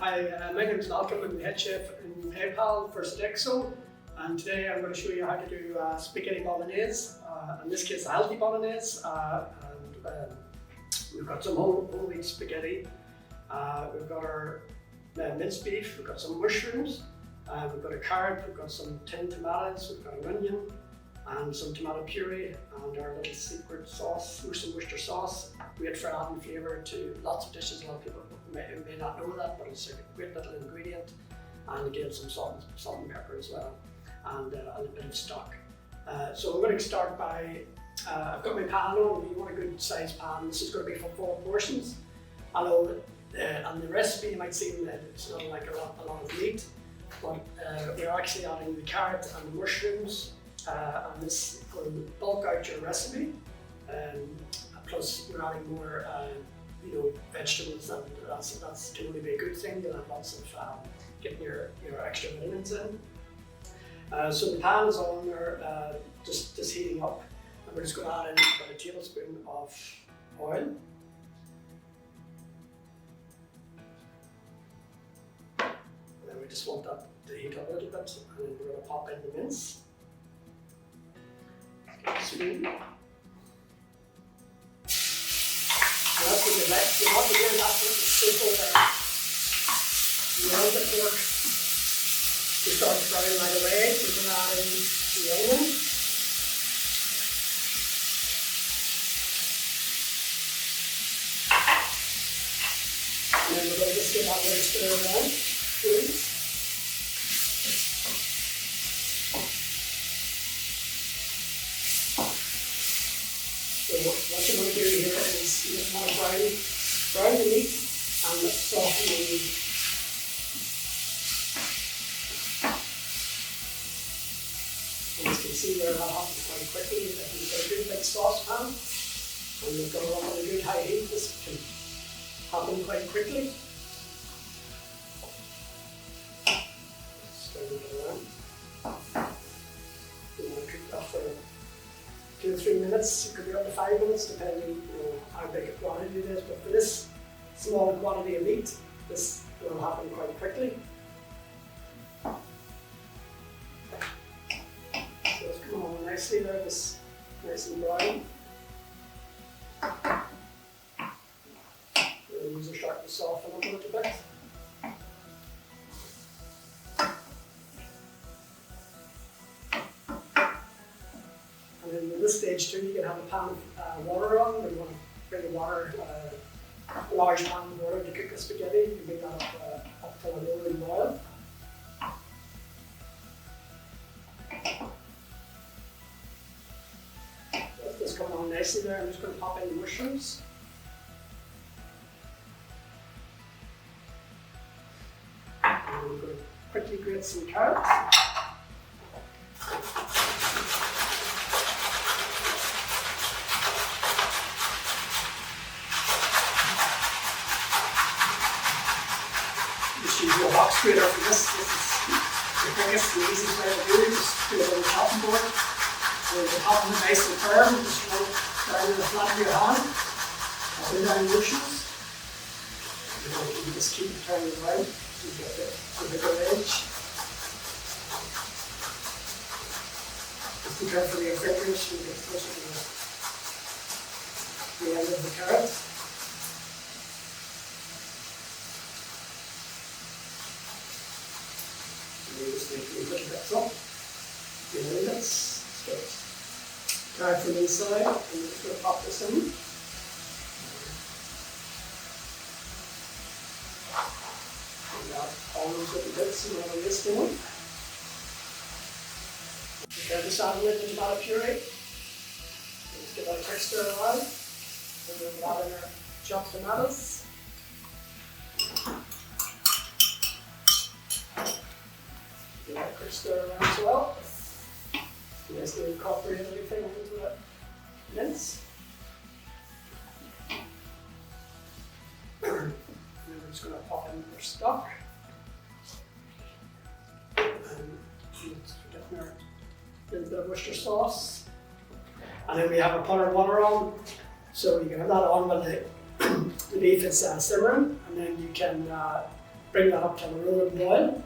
Hi, my name is Malcolm. I'm the head chef in PayPal for Sodexo, and today I'm going to show you how to do spaghetti bolognese. In this case, a healthy bolognese. We've got some whole wheat spaghetti. We've got our minced beef. We've got some mushrooms. We've got a carrot. We've got some tinned tomatoes. We've got an onion and some tomato puree, and our little secret sauce, Worcester sauce. Great for adding flavour to lots of dishes. A lot of people may not know that, but it's a great little ingredient. And again, some salt and pepper as well, and a little bit of stock. So I'm going to start by, I've got my pan on. You want a good sized pan. This is going to be for 4 portions. I know on the recipe you might see that it's not like a lot of meat, but we're actually adding the carrot and the mushrooms, and this will bulk out your recipe. Plus we're adding more vegetables, and that's totally be a good thing. You'll have lots of getting your extra vitamins in. So the pan is on there, just heating up, and we're just going to add in about a tablespoon of oil. And then we just want that to heat up a little bit, and then we're going to pop in the mince. Sweet. That's what you like. You want to do that simple round the pork to start frying right away. We're going to add in the onion. And then we're going to just give that a little stir around. So what you want to do here is you just want to brown the meat and soften the meat. And as you can see there, that happens quite quickly. If you've got a good big saucepan and you've got it on a good high heat, this can happen quite quickly. Stir it around. You want to cook that for 2 or 3 minutes. It could be up to 5 minutes, depending how big a quantity it is. But for this small quantity of meat, this will happen quite quickly. So it's coming on nicely there, this nice and brown. These are starting to soften up a little bit. And at this stage too, you can have a pan of water on. When you want to bring the water, a large pan of water to cook the spaghetti, you can bring that up to a rolling boil. That's just coming on nicely there. I'm just going to pop in the mushrooms. And we're going to quickly grate some carrots. Use your box grater for this. This is the quickest and easiest way to do it. Just do it on the chopping board. So the top of it nice and firm, just down in the flat of your hand. Up and down the mushrooms. You just keep it turning around to get the good edge. Just be careful of your fingers when you get closer to the end of the carrot. You just need to little bits up, 2 minutes. Carrot from inside, and we're just going to pop this in. And all those little bits and all this in. Okay, just add a little tomato puree. Just give that a quick stir around. And then we'll add in our chopped tomatoes. Give that a quick stir around as well. Just to incorporate everything into that mince. And then we're just going to pop in our stock. And just getting our little bit of Worcester sauce. And then we have a pot of water on. So you can have that on when the beef is simmering, and then you can bring that up to a rolling boil.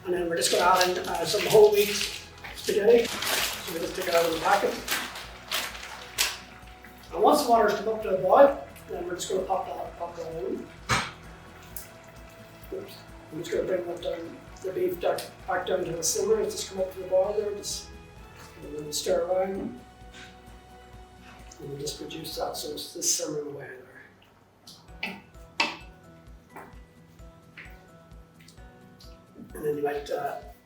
And then we're just going to add in some whole wheat spaghetti. So we just take it out of the packet. And once the water's come up to a boil, then we're just going to pop that in. Oops. I'm just going to bring that down, the beef back down to the simmer. It's just come up to the boil there. Just stir around. And we'll just reduce that so it's just simmering away there. And then you might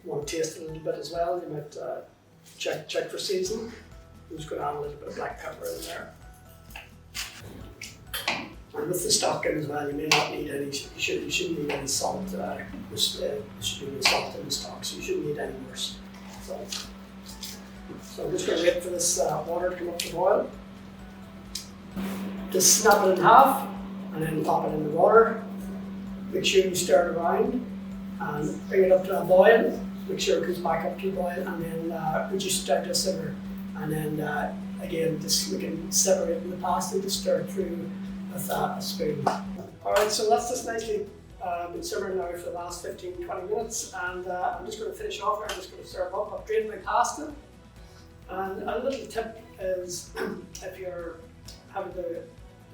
want to taste it a little bit as well. You might check for seasoning. I'm just going to add a little bit of black pepper in there. And with the stock in as well, you may not need any, you shouldn't need any salt. There should be no salt in the stock, so you shouldn't need any more salt. So I'm just going to wait for this water to come up to boil. Just snap it in half and then pop it in the water. Make sure you stir it around and bring it up to a boil. Make sure it comes back up to a boil and then reduce it down to a simmer. And then again, just we can separate the pasta to stir it through with a spoon. Alright, so that's just nicely been simmering now for the last 15-20 minutes, and I'm just going to finish off here. I'm just going to serve up. I've drained my pasta, and a little tip is if you're having to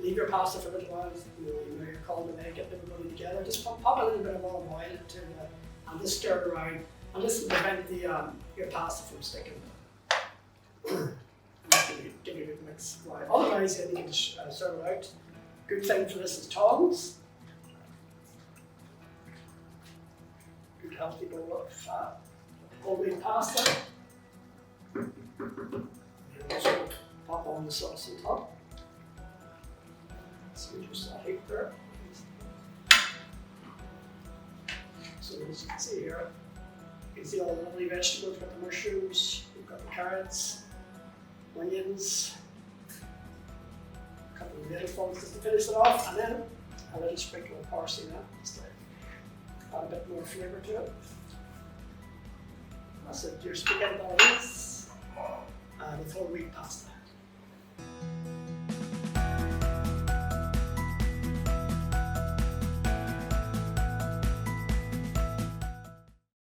leave your pasta for a little while, you know you're called to make it, everybody together, just pop a little bit of olive oil into it and just stir it around, and this will prevent your pasta from sticking. Give you a good mix. Right. Otherwise, you can serve it out. Good thing for this is tongs. Good healthy bowl of homemade pasta. And also pop on the sauce on top. So just that heat there. So as you can see here, you can see all the lovely vegetables. We've got the mushrooms, we've got the carrots, onions, a couple of little ones just to finish it off, and then a little sprinkle of parsley now, just to add a bit more flavour to it. That's it, your spaghetti bolognese with whole wheat pasta.